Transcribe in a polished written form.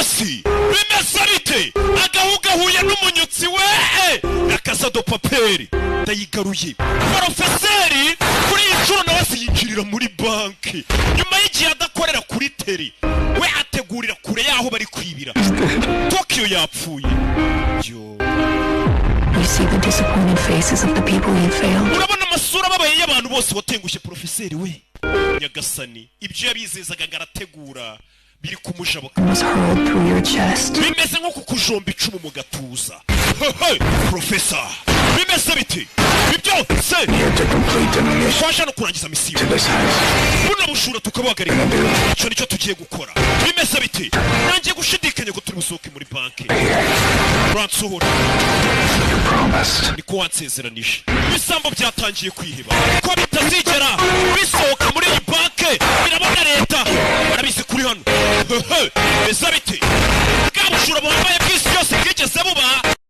hasi bimeze bite agahuga huye n'umunyutsi we n'akasa do paperi ndayigaruye porofeseri kuri inshuro nawe yinjirira muri banki nyuma y'igihe adakorera kuri teri we ategurira kure yaho bari kwibira Tokyo yapfuye yo You see the disappointed faces of the people you failed. urabona amasura babaye y'abantu bose watengushye porofeseri we nyagasani ibyo yabizezaga ngarategura biri kumujabuka bimeze nko kukujomba icumu mu gatuza professor bimeze biti ibyo se twaje no kurangiza misiyo buno bushura tukabagarira icyo nicyo tugiye gukora bimeze biti nanjye gushidikanya ko turi busohoke muri banki ransohora niko wansezeranije ibisambo byatangiye kwiheba ko bitazigera bisohoka muri iyi banki birabona leta barabizi kuri hano bimeze biti bwa bushura bambaye